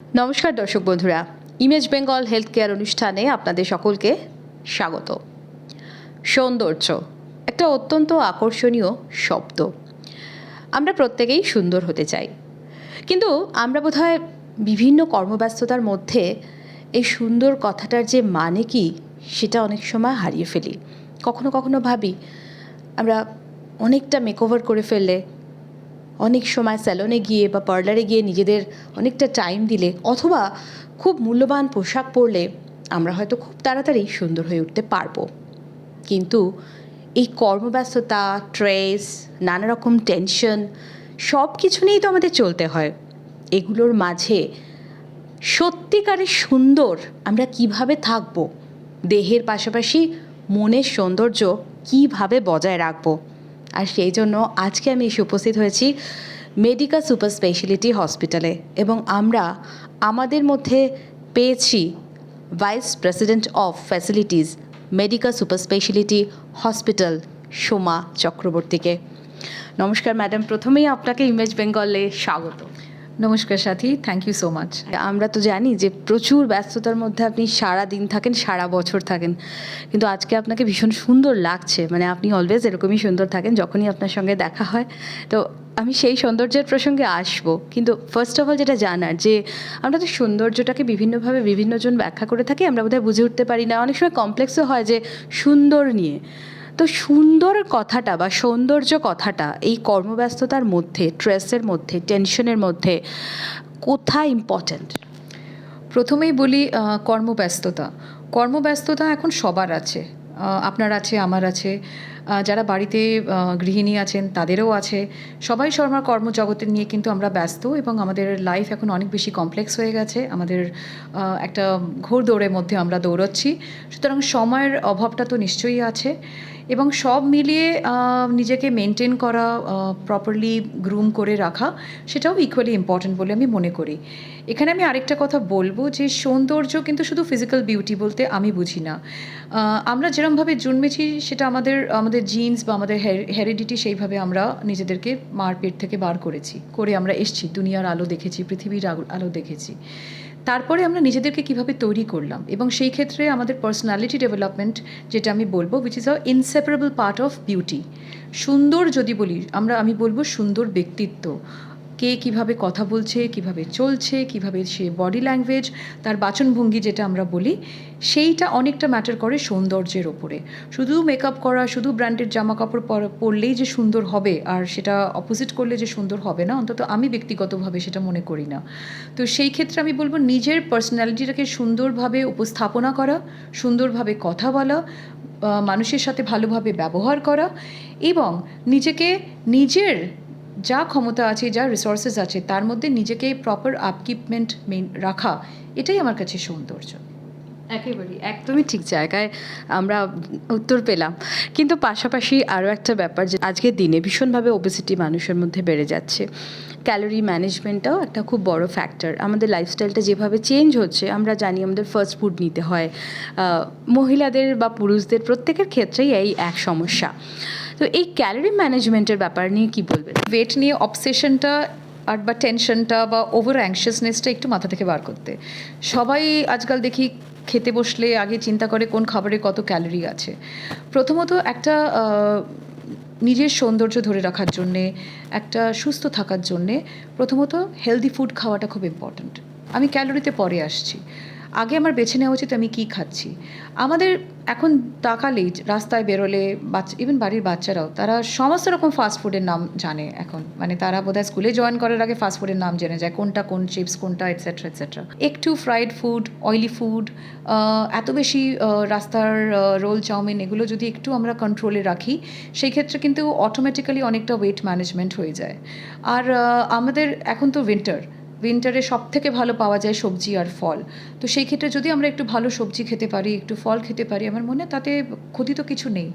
নমস্কার দর্শক বন্ধুরা, ইমেজ বেঙ্গল হেলথ কেয়ার অনুষ্ঠানে আপনাদের সকলকে স্বাগত। সৌন্দর্য একটা অত্যন্ত আকর্ষণীয় শব্দ। আমরা প্রত্যেকেই সুন্দর হতে চাই, কিন্তু আমরা বোধহয় বিভিন্ন কর্মব্যস্ততার মধ্যে এই সুন্দর কথাটার যে মানে কি সেটা অনেক সময় হারিয়ে ফেলি। কখনো কখনো ভাবি আমরা অনেকটা মেকওভার করে ফেললে, অনেক সময় স্যালনে গিয়ে বা পার্লারে গিয়ে নিজেদের অনেকটা টাইম দিলে, অথবা খুব মূল্যবান পোশাক পরলে আমরা হয়তো খুব তাড়াতাড়ি সুন্দর হয়ে উঠতে পারবো। কিন্তু এই কর্মব্যস্ততা, স্ট্রেস, নানা রকম টেনশন সব কিছু নিয়েই তো আমাদের চলতে হয়। এগুলোর মাঝে সত্যিকারের সুন্দর আমরা কিভাবে থাকবো, দেহের পাশাপাশি মনের সৌন্দর্য কিভাবে বজায় রাখবো, আর সেই জন্য আজকে আমি এসে উপস্থিত হয়েছি মেডিকা সুপার স্পেশালিটি হসপিটালে, এবং আমরা আমাদের মধ্যে পেয়েছি vice president of facilities Medica super speciality hospital Soma চক্রবর্তীকে। নমস্কার ম্যাডাম, প্রথমেই আপনাকে ইমেজ বেঙ্গলে স্বাগত। নমস্কার সাথী, থ্যাংক ইউ সো মাচ। আমরা তো জানি যে প্রচুর ব্যস্ততার মধ্যে আপনি সারা দিন থাকেন, সারা বছর থাকেন, কিন্তু আজকে আপনাকে ভীষণ সুন্দর লাগছে। মানে আপনি অলওয়েজ এরকমই সুন্দর থাকেন যখনই আপনার সঙ্গে দেখা হয়। তো আমি সেই সৌন্দর্যের প্রসঙ্গে আসবো, কিন্তু ফার্স্ট অফ অল যেটা জানার যে আমরা তো সৌন্দর্যটাকে বিভিন্নভাবে বিভিন্নজন ব্যাখ্যা করে থাকি, আমরা বোধহয় বুঝে উঠতে পারি না, অনেক সময় কমপ্লেক্সও হয় যে সুন্দর নিয়ে। তো সুন্দর কথাটা বা সৌন্দর্য কথাটা এই কর্মব্যস্ততার মধ্যে, স্ট্রেসের মধ্যে, টেনশনের মধ্যে কোথায় ইম্পর্ট্যান্ট? প্রথমেই বলি কর্মব্যস্ততা এখন সবার আছে। আপনার আছে, আমার আছে, যারা বাড়িতে গৃহিণী আছেন তাদেরও আছে। সবাই সবার কর্মজগতের নিয়ে কিন্তু আমরা ব্যস্ত, এবং আমাদের লাইফ এখন অনেক বেশি কমপ্লেক্স হয়ে গেছে। আমাদের একটা ঘোড়দৌড়ের মধ্যে আমরা দৌড়চ্ছি, সুতরাং সময়ের অভাবটা তো নিশ্চয়ই আছে। এবং সব মিলিয়ে নিজেকে মেনটেন করা, প্রপারলি গ্রুম করে রাখা, সেটাও ইকুয়ালি ইম্পর্ট্যান্ট বলে আমি মনে করি। এখানে আমি আরেকটা কথা বলবো যে সৌন্দর্য কিন্তু শুধু ফিজিক্যাল বিউটি বলতে আমি বুঝি না। আমরা যেরমভাবে জন্মেছি সেটা আমাদের জিনস বা আমাদের হেরিডিটি, সেইভাবে আমরা নিজেদেরকে মার পেট থেকে বার করে আমরা এসেছি, দুনিয়ার আলো দেখেছি, পৃথিবীর আলো দেখেছি। তারপরে আমরা নিজেদেরকে কিভাবে তৈরি করলাম, এবং সেই ক্ষেত্রে আমাদের পার্সোনালিটি ডেভেলপমেন্ট, যেটা আমি বলবো which is a inseparable part of beauty. সুন্দর যদি বলি আমি বলবো সুন্দর ব্যক্তিত্ব। কে কিভাবে কথা বলছে, কিভাবে চলছে, কিভাবে সে বডি ল্যাঙ্গুয়েজ, তার বাচনভঙ্গি যেটা আমরা বলি, সেইটা অনেকটা ম্যাটার করে সৌন্দর্যের ওপরে। শুধু মেকআপ করা, শুধু ব্র্যান্ডেড জামা কাপড় পরলেই যে সুন্দর হবে, আর সেটা অপোজিট করলে যে সুন্দর হবে না, অন্তত আমি ব্যক্তিগতভাবে সেটা মনে করি না। তো সেই ক্ষেত্রে আমি বলবো নিজের পার্সোনালিটিটাকে সুন্দরভাবে উপস্থাপনা করা, সুন্দরভাবে কথা বলা, মানুষের সাথে ভালোভাবে ব্যবহার করা, এবং নিজের যা ক্ষমতা আছে, যা রিসোর্সেস আছে, তার মধ্যে নিজেকে প্রপার আপকিপমেন্ট রাখা, এটাই আমার কাছে সৌন্দর্য। একেবারেই, একদমই ঠিক জায়গায় আমরা উত্তর পেলাম। কিন্তু পাশাপাশি আরও একটা ব্যাপার, যে আজকের দিনে ভীষণভাবে ওবেসিটি মানুষের মধ্যে বেড়ে যাচ্ছে। ক্যালোরি ম্যানেজমেন্টটাও একটা খুব বড় ফ্যাক্টর। আমাদের লাইফস্টাইলটা যেভাবে চেঞ্জ হচ্ছে, আমরা জানি আমাদের ফাস্ট ফুড নিতে হয়। মহিলাদের বা পুরুষদের প্রত্যেকের ক্ষেত্রেই এই এক সমস্যা। তো এই ক্যালোরি ম্যানেজমেন্টের ব্যাপার নিয়ে কি বলবেন? ওয়েট নিয়ে অবসেশনটা আর বা টেনশনটা বা ওভার অ্যাংশিয়াসনেসটা একটু মাথা থেকে বার করতে। সবাই আজকাল দেখি খেতে বসলে আগে চিন্তা করে কোন খাবারে কত ক্যালোরি আছে। প্রথমত একটা নিজের সৌন্দর্য ধরে রাখার জন্যে, একটা সুস্থ থাকার জন্যে প্রথমত হেলদি ফুড খাওয়াটা খুব ইম্পর্ট্যান্ট। আমি ক্যালোরিতে পরে আসছি, আগে আমার বেছে নেওয়া উচিত আমি কী খাচ্ছি। আমাদের এখন তাকালেই রাস্তায় বেরোলে, ইভেন বাড়ির বাচ্চারাও, তারা সমস্ত রকম ফাস্টফুডের নাম জানে এখন। মানে তারা বোধহয় স্কুলে জয়েন করার আগে ফাস্টফুডের নাম জেনে যায়, কোনটা কোন চিপস, কোনটা এটসেট্রা এটসেট্রা। একটু ফ্রাইড ফুড, অয়েলি ফুড, এত বেশি রাস্তার রোল, চাউমিন, এগুলো যদি একটু আমরা কন্ট্রোলে রাখি, সেই ক্ষেত্রে কিন্তু অটোমেটিক্যালি অনেকটা ওয়েট ম্যানেজমেন্ট হয়ে যায়। আর আমাদের এখন তো উইন্টারে সব থেকে ভালো পাওয়া যায় সবজি আর ফল। তো সেই ক্ষেত্রে যদি আমরা একটু ভালো সবজি খেতে পারি, একটু ফল খেতে পারি, আমার মনে হয় তাতে ক্ষতি তো কিছু নেই।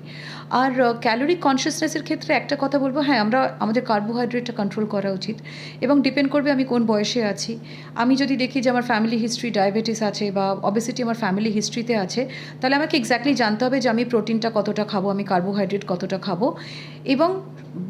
আর ক্যালোরি কনসিয়াসনেসের ক্ষেত্রে একটা কথা বলবো, হ্যাঁ, আমাদের কার্বোহাইড্রেটটা কন্ট্রোল করা উচিত, এবং ডিপেন্ড করবে আমি কোন বয়সে আছি। আমি যদি দেখি যে আমার ফ্যামিলি হিস্ট্রি ডায়াবেটিস আছে বা অবেসিটি আমার ফ্যামিলি হিস্ট্রিতে আছে, তাহলে আমাকে এক্স্যাক্টলি জানতে হবে যে আমি প্রোটিনটা কতটা খাবো, আমি কার্বোহাইড্রেট কতটা খাবো, এবং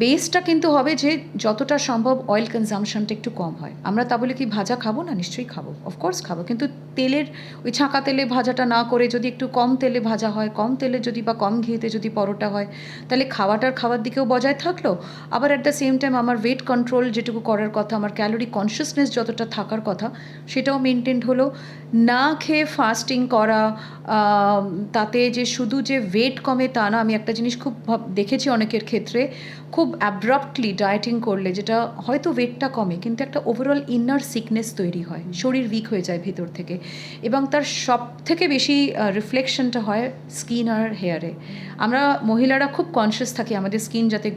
বেসটা কিন্তু হবে যে যতটা সম্ভব অয়েল কনজামশনটা একটু কম হয়। আমরা তা বলে কি ভাজা খাবো না? নিশ্চয়ই খাবো, অফকোর্স খাবো, কিন্তু তেলের ওই ছাঁকা তেলে ভাজাটা না করে যদি একটু কম তেলে ভাজা হয়, কম তেলে যদি বা কম ঘিতে যদি পরোটা হয়, তাহলে খাওয়ার দিকেও বজায় থাকলো, আবার অ্যাট দ্য সেম টাইম আমার ওয়েট কন্ট্রোল যেটুকু করার কথা, আমার ক্যালোরি কনসিয়াসনেস যতটা থাকার কথা সেটাও মেনটেন হলো। না খেয়ে ফাস্টিং করা, তাতে যে শুধু যে ওয়েট কমে তা না, আমি একটা জিনিস খুব দেখেছি অনেকের ক্ষেত্রে, খুব অ্যাব্রাপ্টলি ডায়েটিং করলে যেটা হয়তো ওয়েটটা কমে কিন্তু একটা ওভারঅল ইনার সিকনেস তৈরি হয়, শরীর উইক হয়ে যায় ভিতর থেকে, এবং তার সব থেকে বেশি রিফ্লেকশনটা হয় স্কিন আর হেয়ারে। আমরা মহিলারা খুব কনসিয়াস থাকি আমাদের স্কিন যাতে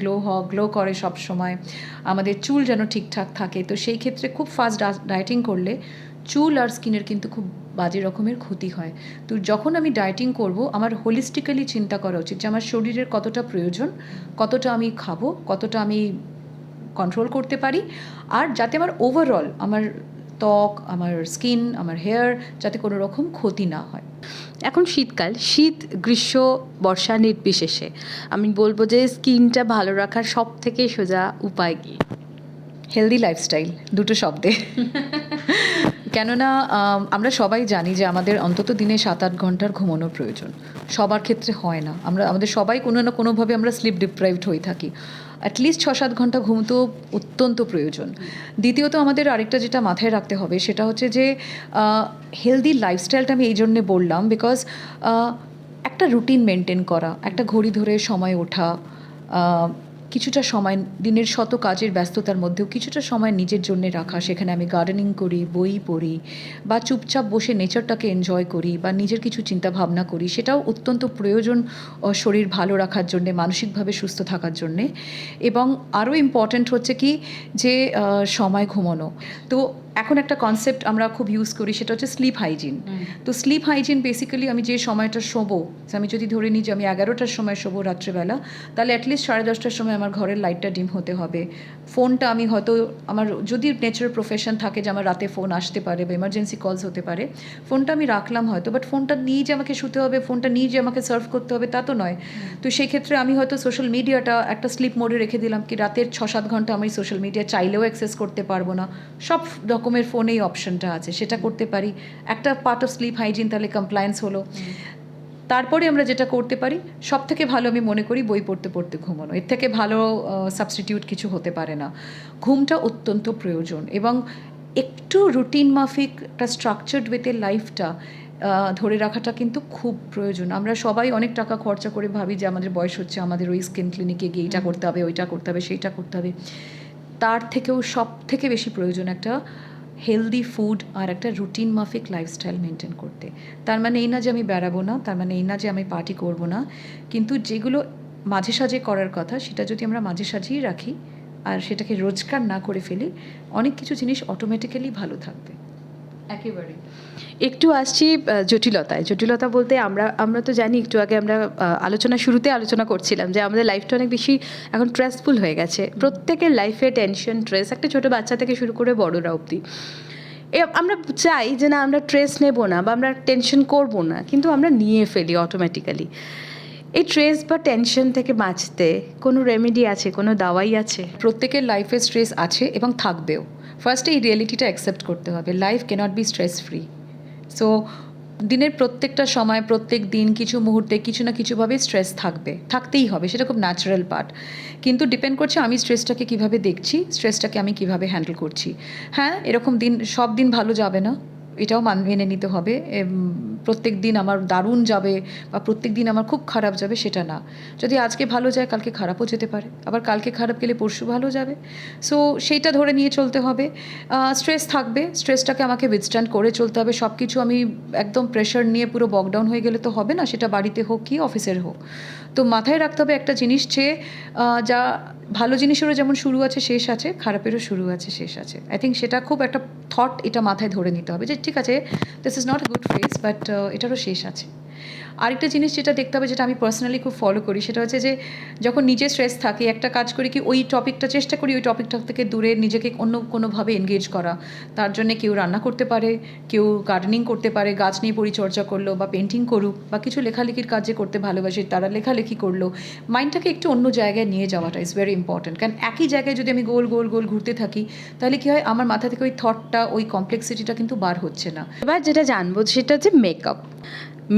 গ্লো করে সব সময়, আমাদের চুল যেন ঠিকঠাক থাকে। তো সেই ক্ষেত্রে খুব ফাস্ট ডায়েটিং করলে চুল আর স্কিনের কিন্তু খুব বাজে রকমের ক্ষতি হয়। তো যখন আমি ডায়েটিং করব, আমার হোলিস্টিক্যালি চিন্তা করা উচিত যে আমার শরীরের কতটা প্রয়োজন, কতটা আমি খাবো, কতটা আমি কন্ট্রোল করতে পারি, আর যাতে আমার ওভারঅল আমার ত্বক, আমার স্কিন, আমার হেয়ার যাতে কোনো রকম ক্ষতি না হয়। এখন শীতকাল, শীত গ্রীষ্ম বর্ষা নির্বিশেষে আমি বলবো যে স্কিনটা ভালো রাখার সব থেকে সোজা উপায় কি? হেলদি লাইফস্টাইল, দুটো শব্দে। কেননা আমরা সবাই জানি যে আমাদের অন্তত দিনে 7-8 ঘন্টার ঘুমানোর প্রয়োজন। সবার ক্ষেত্রে হয় না, আমাদের সবাই কোনো না কোনোভাবে আমরা স্লিপ ডিপ্রাইভড হয়ে থাকি। অ্যাটলিস্ট 6-7 ঘন্টা ঘুম তো অত্যন্ত প্রয়োজন। দ্বিতীয়ত আমাদের আরেকটা যেটা মাথায় রাখতে হবে সেটা হচ্ছে যে হেলদি লাইফস্টাইলটা আমি এই জন্যে বললাম বিকজ একটা রুটিন মেনটেন করা, একটা ঘড়ি ধরে সময় ওঠা, কিছুটা সময় দিনের শত কাজের ব্যস্ততার মধ্যেও কিছুটা সময় নিজের জন্য রাখা, সেখানে আমি গার্ডেনিং করি, বই পড়ি, বা চুপচাপ বসে নেচারটাকে এনজয় করি, বা নিজের কিছু চিন্তা ভাবনা করি, সেটাও অত্যন্ত প্রয়োজন শরীর ভালো রাখার জন্যে, মানসিকভাবে সুস্থ থাকার জন্যে। এবং আরও ইম্পর্ট্যান্ট হচ্ছে কি যে সময় ঘুমানো। তো এখন একটা কনসেপ্ট আমরা খুব ইউজ করি, সেটা হচ্ছে স্লিপ হাইজিন। তো স্লিপ হাইজিন বেসিক্যালি আমি যে সময়টা শোবো, আমি যদি ধরে নিই যে আমি 11টার সময় শোবো রাত্রেবেলা, তাহলে অ্যাটলিস্ট 10:30টার সময় আমার ঘরের লাইটটা ডিম হতে হবে। ফোনটা আমি হয়তো, আমার যদি নেচার প্রফেশন থাকে যে আমার রাতে ফোন আসতে পারে বা এমার্জেন্সি কলস হতে পারে, ফোনটা আমি রাখলাম হয়তো, বাট ফোনটা নিয়ে যে আমাকে শুতে হবে, ফোনটা নিয়ে যে আমাকে সার্ভ করতে হবে তা তো নয়। তো সেই ক্ষেত্রে আমি হয়তো সোশ্যাল মিডিয়াটা একটা স্লিপ মোডে রেখে দিলাম, কি রাতের 6-7 ঘন্টা আমি সোশ্যাল মিডিয়া চাইলেও অ্যাক্সেস করতে পারবো না। সব রকমের ফোনেই অপশনটা আছে, সেটা করতে পারি। একটা পার্ট অফ স্লিপ হাইজিন তাহলে কমপ্লায়েন্স হলো। তারপরে আমরা যেটা করতে পারি, সব থেকে ভালো আমি মনে করি বই পড়তে পড়তে ঘুমানো। এর থেকে ভালো সাবস্টিটিউট কিছু হতে পারে না। ঘুমটা অত্যন্ত প্রয়োজন, এবং একটু রুটিন মাফিক একটা স্ট্রাকচার্ড ওয়েতে লাইফটা ধরে রাখাটা কিন্তু খুব প্রয়োজন। আমরা সবাই অনেক টাকা খরচা করে ভাবি যে আমাদের বয়স হচ্ছে, আমাদের ওই স্কিন ক্লিনিকে গিয়ে এইটা করতে হবে, ওইটা করতে হবে, সেইটা করতে হবে। তার থেকেও সব থেকে বেশি প্রয়োজন একটা হেলদি ফুড আর একটা রুটিন মাফিক লাইফস্টাইল মেনটেন করতে। তার মানে এই না যে আমি বেড়াবো না, তার মানে এই না যে আমি পার্টি করব না, কিন্তু যেগুলো মাঝে সাঝে করার কথা সেটা যদি আমরা মাঝে সাঝেই রাখি আর সেটাকে রোজকার না করে ফেলি, অনেক কিছু জিনিস অটোমেটিক্যালি ভালো থাকবে। একেবারে। একটু আসছি জটিলতায়। জটিলতা বলতে আমরা তো জানি, একটু আগে আমরা শুরুতে আলোচনা করছিলাম যে আমাদের লাইফটা অনেক বেশি এখন স্ট্রেসফুল হয়ে গেছে। প্রত্যেকের লাইফে টেনশন, স্ট্রেস, একটা ছোটো বাচ্চা থেকে শুরু করে বড়রা অবধি। আমরা চাই যে না আমরা স্ট্রেস নেব না বা আমরা টেনশন করব না, কিন্তু আমরা নিয়ে ফেলি অটোমেটিক্যালি। এই স্ট্রেস বা টেনশন থেকে বাঁচতে কোনো রেমেডি আছে, কোনো দাওয়াই আছে? প্রত্যেকের লাইফে স্ট্রেস আছে এবং থাকবেও। ফার্স্টে এই রিয়েলিটিটা অ্যাকসেপ্ট করতে হবে, life cannot be stress free. So দিনের প্রত্যেকটা সময়, প্রত্যেক দিন, কিছু মুহূর্তে কিছু না কিছুভাবে স্ট্রেস থাকতেই হবে, সেটা খুব ন্যাচারাল পার্ট। কিন্তু ডিপেন্ড করছে আমি স্ট্রেসটাকে কীভাবে দেখছি, স্ট্রেসটাকে আমি কীভাবে হ্যান্ডেল করছি। হ্যাঁ, এরকম সব দিন ভালো যাবে না, এটাও মেনে নিতে হবে। প্রত্যেক দিন আমার দারুণ যাবে বা প্রত্যেক দিন আমার খুব খারাপ যাবে সেটা না। যদি আজকে ভালো যায় কালকে খারাপও যেতে পারে, আবার কালকে খারাপ গেলে পরশু ভালো যাবে। সো সেইটা ধরে নিয়ে চলতে হবে। স্ট্রেস থাকবে, স্ট্রেসটাকে আমাকে উইথস্ট্যান্ড করে চলতে হবে। সব কিছু আমি একদম প্রেশার নিয়ে পুরো বকডাউন হয়ে গেলে তো হবে না, সেটা বাড়িতে হোক কি অফিসের হোক। তো মাথায় রাখতে হবে একটা জিনিস, যে যা ভালো জিনিসেরও যেমন শুরু আছে শেষ আছে, খারাপেরও শুরু আছে শেষ আছে। আই থিঙ্ক সেটা খুব একটা থট এটা মাথায় ধরে নিতে হবে যে ঠিক আছে, this is not a good phase, but এটারও শেষ আছে। আরেকটা জিনিস যেটা দেখতে হবে, যেটা আমি পার্সোনালি খুব ফলো করি, সেটা হচ্ছে যে যখন নিজে স্ট্রেস থাকে, একটা কাজ করি কি ওই টপিকটা চেষ্টা করি ওই টপিকটা থেকে দূরে নিজেকে অন্য কোনোভাবে এনগেজ করা। তার জন্য কেউ রান্না করতে পারে, কেউ গার্ডেনিং করতে পারে, গাছ নিয়ে পরিচর্যা করলো, বা পেন্টিং করুক, বা কিছু লেখালেখির কাজ যে করতে ভালোবাসি তারা লেখালেখি করলো। মাইন্ডটাকে একটু অন্য জায়গায় নিয়ে যাওয়াটা ইজ ভেরি ইম্পর্ট্যান্ট। কারণ একই জায়গায় যদি আমি গোল গোল গোল ঘুরতে থাকি, তাহলে কী হয়, আমার মাথা থেকে ওই থটটা, ওই কমপ্লেক্সিটিটা কিন্তু বার হচ্ছে না। এবার যেটা জানবো সেটা হচ্ছে মেকআপ।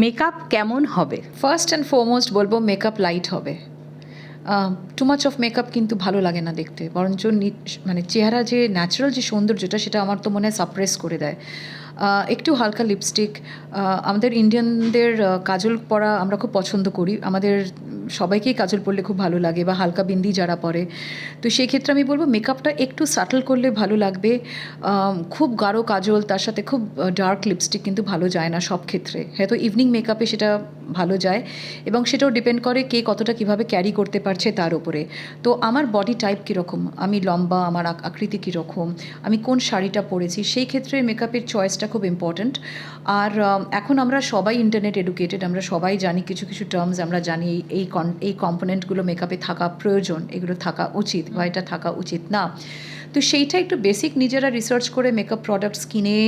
মেকআপ কেমন হবে? ফার্স্ট অ্যান্ড ফরমোস্ট বলবো মেকআপ লাইট হবে। টু মাচ অফ মেকআপ কিন্তু ভালো লাগে না দেখতে, বরঞ্চ মানে চেহারা যে ন্যাচারাল যে সৌন্দর্যটা, সেটা আমার তো মনে হয় সাপ্রেস করে দেয়। একটু হালকা লিপস্টিক, আমাদের ইন্ডিয়ানদের কাজল পরা আমরা খুব পছন্দ করি, আমাদের সবাইকেই কাজল পরলে খুব ভালো লাগে, বা হালকা বিন্দি যারা পরে। তো সেই ক্ষেত্রে আমি বলবো মেকআপটা একটু সাটল করলে ভালো লাগবে। খুব গাঢ় কাজল তার সাথে খুব ডার্ক লিপস্টিক কিন্তু ভালো যায় না সব ক্ষেত্রে। হয়তো ইভিনিং মেকআপে সেটা ভালো যায়, এবং সেটাও ডিপেন্ড করে কে কতটা কীভাবে ক্যারি করতে পারছে তার উপরে। তো আমার বডি টাইপ কীরকম, আমি লম্বা, আমার আকৃতি কীরকম, আমি কোন শাড়িটা পরেছি, সেই ক্ষেত্রে মেকআপের চয়েসটা খুব ইম্পর্ট্যান্ট। আর এখন আমরা সবাই ইন্টারনেট এডুকেটেড, আমরা সবাই জানি কিছু কিছু টার্মস, আমরা জানি এই কম্পোনেন্টগুলো মেকআপে থাকা প্রয়োজন, এগুলো থাকা উচিত বা এটা থাকা উচিত না। তো সেইটা একটু বেসিক নিজেরা রিসার্চ করে মেকআপ প্রোডাক্টস কিনে,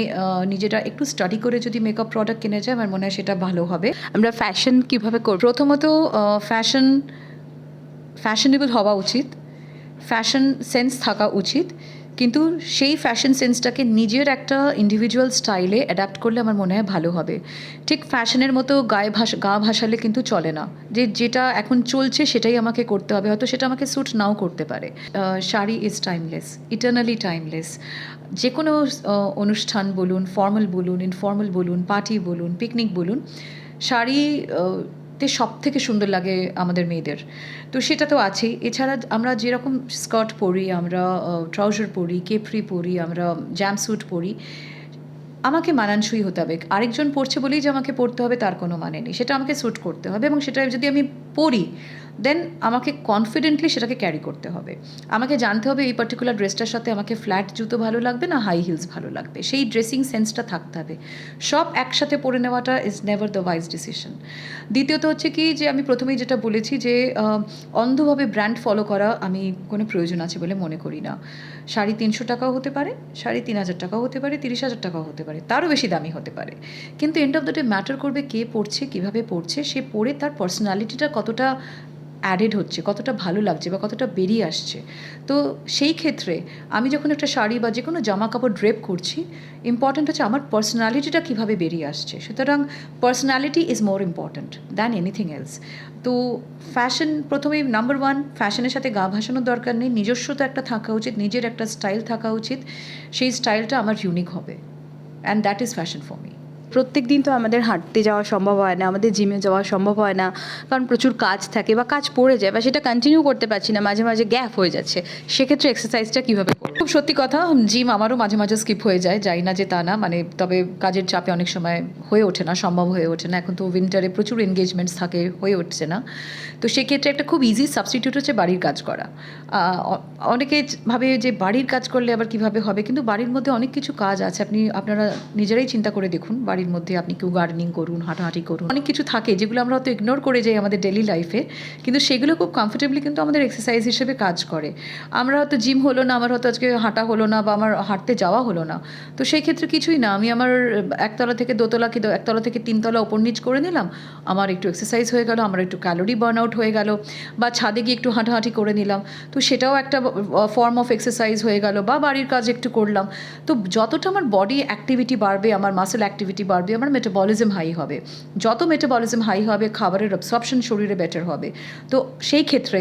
নিজেরা একটু স্টাডি করে যদি মেকআপ প্রোডাক্ট কিনে যায়, আমার মনে হয় সেটা ভালো হবে। আমরা ফ্যাশন কিভাবে করব? প্রথমত ফ্যাশনেবল হওয়া উচিত, ফ্যাশন সেন্স থাকা উচিত, কিন্তু সেই ফ্যাশন সেন্সটাকে নিজের একটা ইন্ডিভিজুয়াল স্টাইলে অ্যাডাপ্ট করলে আমার মনে হয় ভালো হবে। ঠিক ফ্যাশনের মতো গা ভাসালে কিন্তু চলে না, যেটা এখন চলছে সেটাই আমাকে করতে হবে, হয়তো সেটা আমাকে স্যুট নাও করতে পারে। Sari is timeless, eternally timeless. যে কোনো অনুষ্ঠান বলুন, ফর্মাল বলুন, ইনফর্মাল বলুন, পার্টি বলুন, পিকনিক বলুন, শাড়ি তে সব থেকে সুন্দর লাগে আমাদের মেয়েদের। তো সেটা তো আছেই। এছাড়া আমরা যেরকম স্কার্ট পরি, আমরা ট্রাউজার পরি, কেপরি পরি, আমরা জাম্পস্যুট পরি, আমাকে মানানসই হতে হবে। আরেকজন পরছে বলেই যে আমাকে পরতে হবে তার কোনো মানে নেই, সেটা আমাকে স্যুট করতে হবে, এবং সেটা যদি আমি পরি দেন আমাকে কনফিডেন্টলি সেটাকে ক্যারি করতে হবে। আমাকে জানতে হবে এই পার্টিকুলার ড্রেসটার সাথে আমাকে ফ্ল্যাট জুতো ভালো লাগবে না হাই হিলস ভালো লাগবে, সেই ড্রেসিং সেন্সটা থাকতে হবে। সব একসাথে পরে নেওয়াটা is never the wise decision. দ্বিতীয়ত হচ্ছে কি, যে আমি প্রথমেই যেটা বলেছি যে অন্ধভাবে ব্র্যান্ড ফলো করা আমি কোনো প্রয়োজন আছে বলে মনে করি না। শাড়ি 300 টাকাও হতে পারে, 3,500 টাকাও হতে পারে, 30,000 টাকাও হতে পারে, তারও বেশি দামি হতে পারে, কিন্তু end of the day matter করবে কে পড়ছে, কীভাবে পড়ছে, সে পড়ে তার পার্সোনালিটিটা কতটা অ্যাডেড হচ্ছে, কতটা ভালো লাগছে, বা কতটা বেরিয়ে আসছে। তো সেই ক্ষেত্রে আমি যখন একটা শাড়ি বা যে কোনো জামা কাপড় ড্রেপ করছি, ইম্পর্ট্যান্ট হচ্ছে আমার পার্সোনালিটিটা কীভাবে বেরিয়ে আসছে। সুতরাং personality is more important than anything else. তো ফ্যাশন প্রথমেই নাম্বার 1, ফ্যাশনের সাথে গা ভাসানোর দরকার নেই, নিজস্বতা একটা থাকা উচিত, নিজের একটা স্টাইল থাকা উচিত, সেই স্টাইলটা আমার ইউনিক হবে, and that is fashion for me. প্রত্যেক দিন তো আমাদের হাঁটতে যাওয়া সম্ভব হয় না, আমাদের জিমে যাওয়া সম্ভব হয় না, কারণ প্রচুর কাজ থাকে বা কাজ পড়ে যায়, বা সেটা কন্টিনিউ করতে পারছি না, মাঝে মাঝে গ্যাপ হয়ে যাচ্ছে। সেক্ষেত্রে এক্সারসাইজটা কীভাবে করব? খুব সত্যি কথা, জিম আমারও মাঝে মাঝে স্কিপ হয়ে যায়, যাই না যে তা না, মানে তবে কাজের চাপে অনেক সময় হয়ে ওঠে না, সম্ভব হয়ে ওঠে না। এখন তো উইন্টারে প্রচুর এনগেজমেন্টস থাকে, হয়ে উঠছে না। তো সেক্ষেত্রে একটা খুব ইজি সাবস্টিটিউট হচ্ছে বাড়ির কাজ করা। অনেকে ভাবে যে বাড়ির কাজ করলে আবার কিভাবে হবে, কিন্তু বাড়ির মধ্যে অনেক কিছু কাজ আছে, আপনারা নিজেরাই চিন্তা করে দেখুন। বাড়ির মধ্যে আপনি কেউ গার্ডেনিং করুন, হাঁটাহাঁটি করুন, অনেক কিছু থাকে যেগুলো আমরা হয়তো ইগনোর করে যাই আমাদের ডেলি লাইফে, কিন্তু সেগুলো খুব কমফোর্টেবলি কিন্তু আমাদের এক্সারসাইজ হিসেবে কাজ করে। আমরা হয়তো জিম হলো না, আমার হয়তো আজকে হাঁটা হলো না, বা আমার হাঁটতে যাওয়া হলো না, তো সেই ক্ষেত্রে কিছুই না, আমি আমার একতলা থেকে দোতলা কি একতলা থেকে তিনতলা ওপর নিচ করে নিলাম, আমার একটু এক্সারসাইজ হয়ে গেল, আমার একটু ক্যালোরি বার্ন আউট হয়ে গেল, বা ছাদে গিয়ে একটু হাঁটাহাঁটি করে নিলাম, তো সেটাও একটা ফর্ম অফ এক্সারসাইজ হয়ে গেল, বা বাড়ির কাজ একটু করলাম। তো যতটা আমার বডি অ্যাক্টিভিটি বাড়বে, আমার মাসেল অ্যাক্টিভিটি বাড়বে, আমার মেটাবলিজম হাই হবে, যত মেটাবলিজম হাই হবে খাবারের অ্যাবসর্পশন শরীরে বেটার হবে, তো সেই ক্ষেত্রে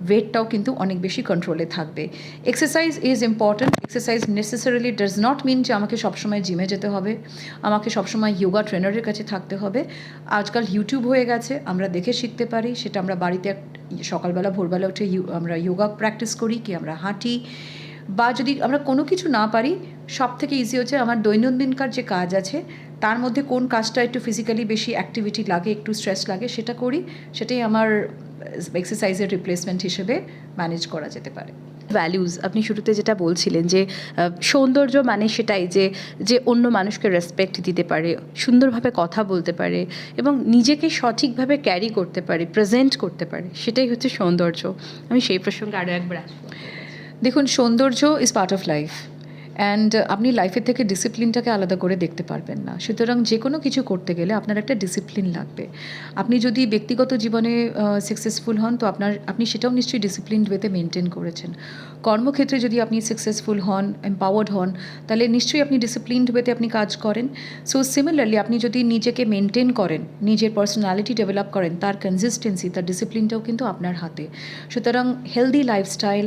ওয়েটটাও কিন্তু অনেক বেশি কন্ট্রোলে থাকবে। Exercise is important. Exercise necessarily does not mean যে আমাকে সবসময় জিমে যেতে হবে, আমাকে সবসময় যোগা ট্রেনারের কাছে থাকতে হবে। আজকাল ইউটিউব হয়ে গেছে, আমরা দেখে শিখতে পারি, সেটা আমরা বাড়িতে সকালবেলা ভোরবেলা উঠে আমরা যোগা প্র্যাকটিস করি, কি আমরা হাঁটি, বা যদি আমরা কোনো কিছু না পারি, সব থেকে ইজি হচ্ছে আমার দৈনন্দিনকার যে কাজ আছে তার মধ্যে কোন কাজটা একটু ফিজিক্যালি বেশি অ্যাক্টিভিটি লাগে, একটু স্ট্রেস লাগে, সেটা করি, সেটাই আমার এক্সারসাইজের রিপ্লেসমেন্ট হিসেবে ম্যানেজ করা যেতে পারে। ভ্যালুজ, আপনি শুরুতে যেটা বলছিলেন যে সৌন্দর্য মানে সেটাই যে যে অন্য মানুষকে রেসপেক্ট দিতে পারে, সুন্দরভাবে কথা বলতে পারে এবং নিজেকে সঠিকভাবে ক্যারি করতে পারে, প্রেজেন্ট করতে পারে, সেটাই হচ্ছে সৌন্দর্য। আমি সেই প্রসঙ্গে আরও একবার আসবো। দেখুন, সৌন্দর্য is part of life, and আপনি লাইফের থেকে ডিসিপ্লিনটাকে আলাদা করে দেখতে পারবেন না। সুতরাং যে কোনো কিছু করতে গেলে আপনার একটা ডিসিপ্লিন লাগবে। আপনি যদি ব্যক্তিগত জীবনে সাকসেসফুল হন, তো আপনি সেটাও নিশ্চয়ই ডিসিপ্লিন ওয়েতে মেনটেন করেছেন। কর্মক্ষেত্রে যদি আপনি সাকসেসফুল হন, এম্পাওয়ার্ড হন, তাহলে নিশ্চয়ই আপনি ডিসিপ্লিনড ওয়েতে আপনি কাজ করেন। সো সিমিলারলি আপনি যদি নিজেকে মেনটেন করেন, নিজের পার্সোনালিটি ডেভেলপ করেন, তার কনসিস্টেন্সি, তার ডিসিপ্লিনটাও কিন্তু আপনার হাতে। সুতরাং healthy lifestyle,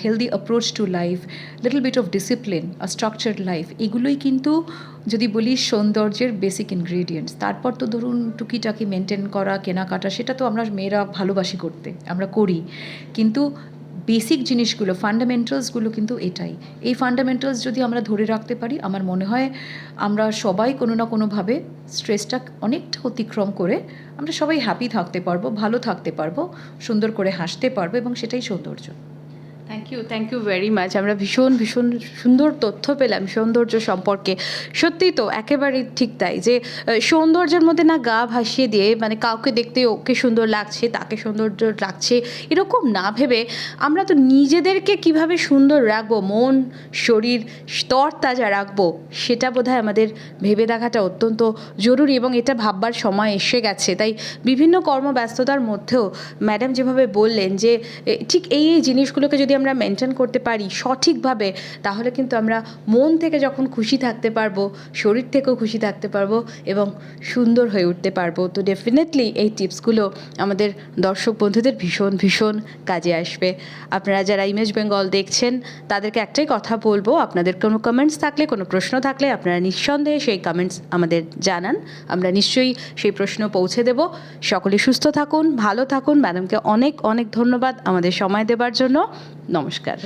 healthy approach to life, little bit of discipline, structured life, এগুলোই কিন্তু যদি বলি সৌন্দর্যের বেসিক ইনগ্রেডিয়েন্টস। তারপর তো ধরুন টুকিটাকি মেনটেন করা, কেনাকাটা, সেটা তো আমরা মেয়েরা ভালোবাসি করতে, আমরা করি, কিন্তু বেসিক জিনিসগুলো, ফান্ডামেন্টালসগুলো কিন্তু এটাই। এই ফান্ডামেন্টালস যদি আমরা ধরে রাখতে পারি, আমার মনে হয় আমরা সবাই কোনো না কোনোভাবে স্ট্রেসটা অনেকটা অতিক্রম করে আমরা সবাই হ্যাপি থাকতে পারবো, ভালো থাকতে পারবো, সুন্দর করে হাসতে পারবো, এবং সেটাই সৌন্দর্য। Thank you very much. আমরা ভীষণ ভীষণ সুন্দর তথ্য পেলাম সৌন্দর্য সম্পর্কে। সত্যিই তো একেবারেই ঠিক তাই যে সৌন্দর্যের মধ্যে না গা ভাসিয়ে দিয়ে, মানে কাউকে দেখতে ওকে সুন্দর লাগছে, তাকে সৌন্দর্য লাগছে, এরকম না ভেবে আমরা তো নিজেদেরকে কিভাবে সুন্দর রাখবো, মন শরীর তরতাজা রাখবো, সেটা বোধহয় আমাদের ভেবে দেখাটা অত্যন্ত জরুরি এবং এটা ভাববার সময় এসে গেছে। তাই বিভিন্ন কর্মব্যস্ততার মধ্যেও ম্যাডাম যেভাবে বললেন যে ঠিক এই জিনিসগুলোকে যদি আমরা মেনটেন করতে পারি সঠিকভাবে, তাহলে কিন্তু আমরা মন থেকে যখন খুশি থাকতে পারবো, শরীর থেকেও খুশি থাকতে পারবো এবং সুন্দর হয়ে উঠতে পারবো। তো ডেফিনেটলি এই টিপসগুলো আমাদের দর্শক বন্ধুদের ভীষণ ভীষণ কাজে আসবে। আপনারা যারা ইমেজ বেঙ্গল দেখছেন তাদেরকে একটাই কথা বলবো, আপনাদের কোনো কমেন্টস থাকলে, কোনো প্রশ্ন থাকলে আপনারা নিঃসন্দেহে সেই কমেন্টস আমাদের জানান, আমরা নিশ্চয়ই সেই প্রশ্ন পৌঁছে দেব। সকলে সুস্থ থাকুন, ভালো থাকুন। ম্যাডামকে অনেক অনেক ধন্যবাদ আমাদের সময় দেবার জন্য। নমস্কার।